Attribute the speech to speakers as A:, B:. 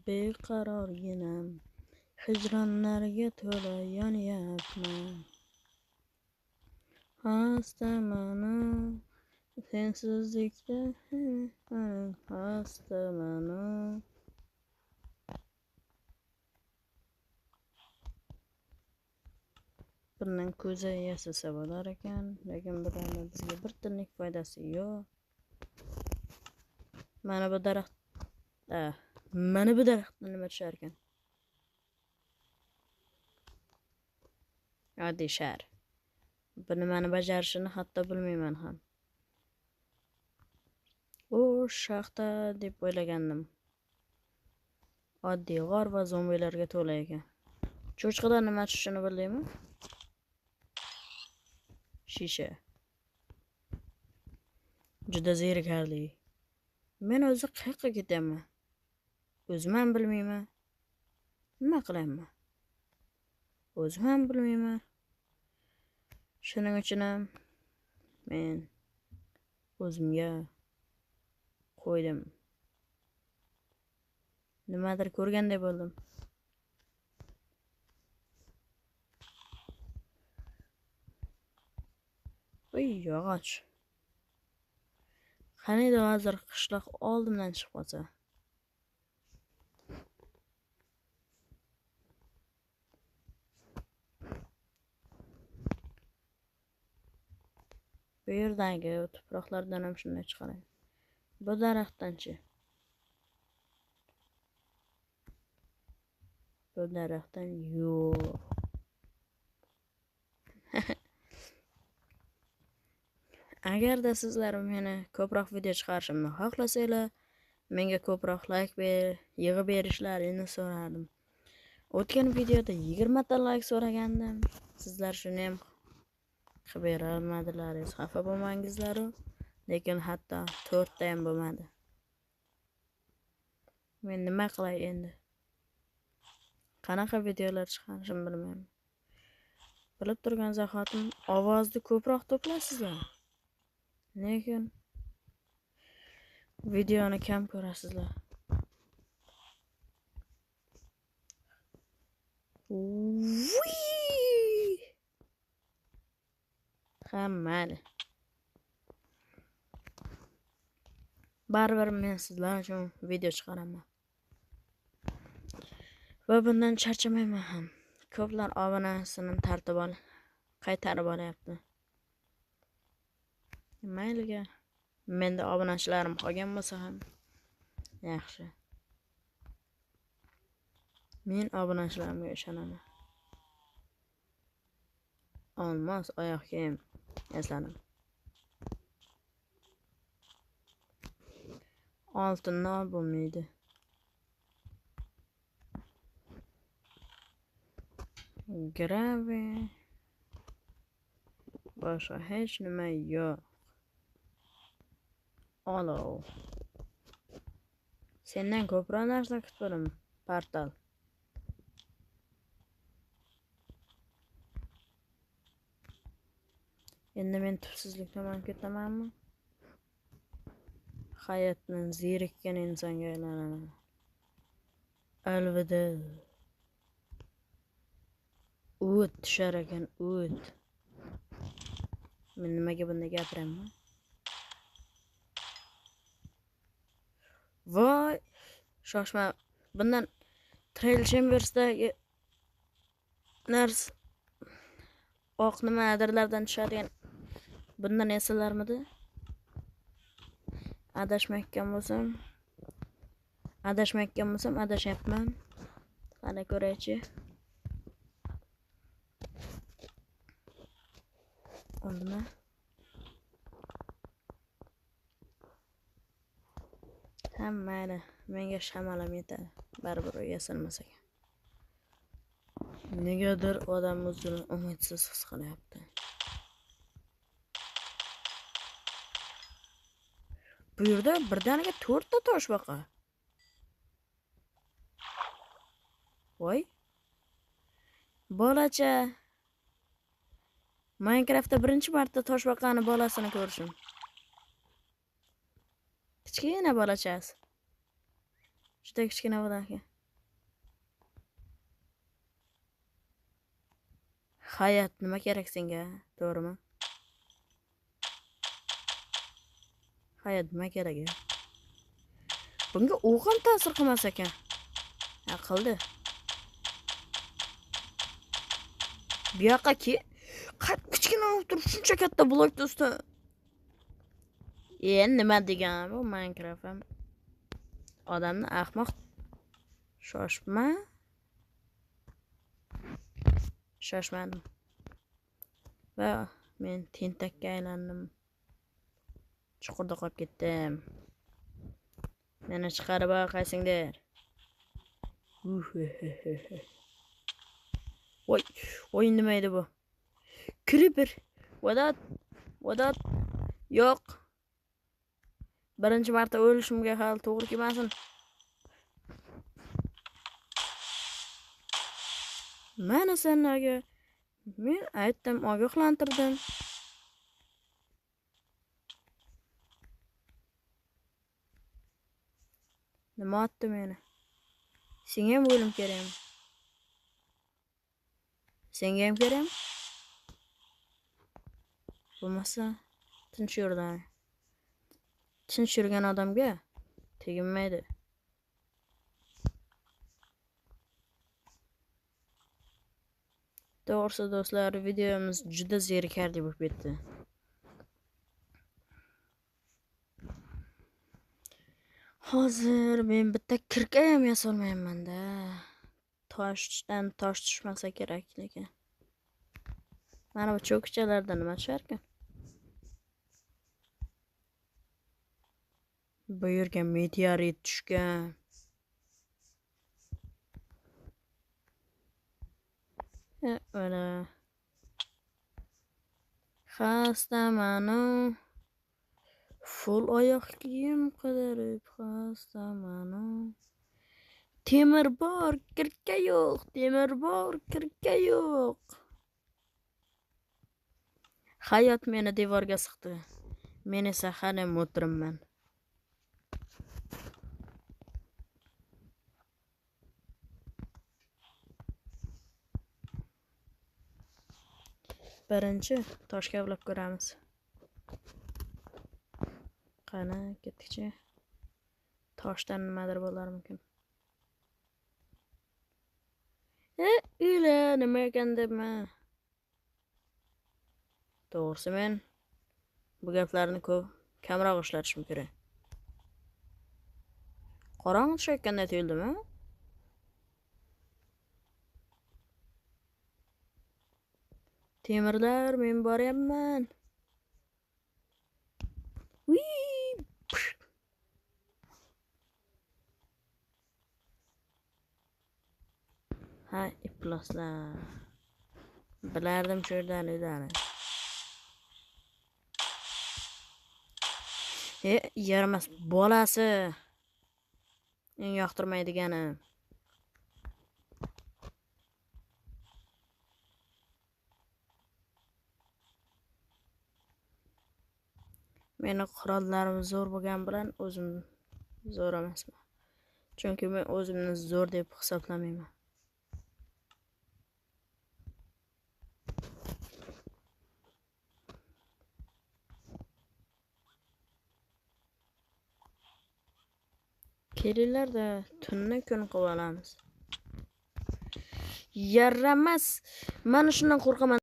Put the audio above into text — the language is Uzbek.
A: beqarorginam, hijronlarga to'la yonyapman. Xastamanu, sensizlikda xastamanu. Bundan ko'za yasasa bo'lar ekan, lekin bularning bizga bir tiyinlik foydasi yo'q. Mana bu daraxtdan nima tushar ekan? Oddiy shar. Bu nimani bajarishini hatto bilmayman ham. U shaxta deb o'ylagandim. Oddiy g'or va zombilarga to'la ekan. Cho'chqadan nima tushishini bildingmi? Shisha. Juda zerikarli. Men o'zi qayerga ketaman? O'zim ham bilmayman. Nima qilaman? O'zim ham bilmayman. Shuning uchun ham men o'zimga qo'ydim. Nimadir ko'rganday bo'ldim. Voy, yog'och. Qaniydi hozir qishloq oldimdan chiqib qolsa. Bu yerdagi tuproqlardan ham shunday chiqaradi. Bu daraxtdan-chi? Bu daraxtdan yo'q. Agarda sizlar meni ko'proq video chiqarishimni xohlasanglar, menga ko'proq like yig'ib berishlarini so'radim. O'tgan videoda 20 ta like so'ragandim. Sizlar shuni ham qilib bera olmadilaringiz. Xafa bo'lmangizlar, lekin hatto 4 ta ham bo'lmadi. Men nima qilay endi? Qanaqa videolar chiqarishimni bilmayman. Bilib turgan zahotim ovozni ko'proq to'plasizlar. Lekin videoni kam ko'rasizlar. Hammali. Baribir men sizlar uchun video chiqaraman. Va bundan charchamayman ham. Ko'plar obunasini qaytarib olyapti. Mayliga. Menda obunachilarim qolgan bo'lsa ham yaxshi. Men obunachilarimga ishonaman. Olmos oyoq kiyim esladim. Oltinni bo'lmaydi. Gravi. Boshqa hech nima yo'q. Olov. Sendan ko'proq narsa kutdim. Portal. Endi men tubsizlik tomon ketamanmi? Hayotdan zerikkan insonga aylanaman. Alvida. O't tushar ekan, o't. Men nimaga bunday gapiraman? Voy, shoshma. Bundan Trail Chambers'dagi narsa oq nimadirlardan tushadigan. Bundan esalarmidi? Adashmayotgan bo'lsam, adashyapman. Qani ko'raychi. Oldima. Mayli, menga shamalam yetadi. Baribir yasalmas ekan. Negadir odam o'zini umidsiz his qilyapti. Bu yerda birdaniga 4 ta toshbaqa. Voy. Bolacha. Minecraftda birinchi marta toshbaqani bolasini ko'rishim. Kichkina bolachasi. Juda kichkina bola ekan. Hayat nima kerak senga, to'g'rimi? Hayat nima kerak ya? Bunga u ham ta'sir qilmas ekan. Qildi. Bu yoqqa kichkina olib turib shuncha katta blok do'stlar. Nima degan bu Minecraft ham odamni ahmoq. Shoshma. Shoshmadim. Va men tentakka aylandim. Chuqurda qolib ketdim. Meni chiqarib qaysingdir. Voy nima edi bu? Creeper. Vadat. Yo'q. Birinchi marta o'lishimga hali to'g'ri kelmasin. Mana senlarga men aytdim, ogohlantirdim. Nima otdi meni? Senga ham o'lim kerakmi? Senga ham kerakmi? Bo'lmasa, tinch yurdan. Tinch yurgan odamga teginmaydi. To'g'risi do'stlar, videomiz juda zerikarli bo'lib ketdi. Hozir men bitta kirka ham yasolmayman-da. Toshdan tosh tushmasa kerak lekin. Mana bu cho'kchalarda nima tushar ekan? Bu yerga meteorit tushgan. Mana xastamanu. Full oyoq kiyim qidirib xastamanu. Temir bor, kirka yo'q. Temir bor, kirka yo'q. Hayot meni devorga siqdi. Men esa hali o'tiribman. Birinchi tosh kavlab ko'ramiz. Qani, ketdik-chi. Toshdan nimadir bo'larmikin. Nima ekan debman. To'g'risi men bu gaplarni kamroq ishlatishim kerak. Qorong'i tushayotganda tuyuldimi? Temirlar, men boryapman. Ha, iplaslar. Bilardim shu yerdan edani. Yaramas bolasi. Eng yoqtirmaydigani. Meni qurollarim zo'r bo'lgan bilan o'zim zo'r emasman. Chunki men o'zimni zo'r deb hisoblamayman. Kelinglar-da, tunni kun qilib olamiz. Yaramas. Mana shundan qo'rqaman.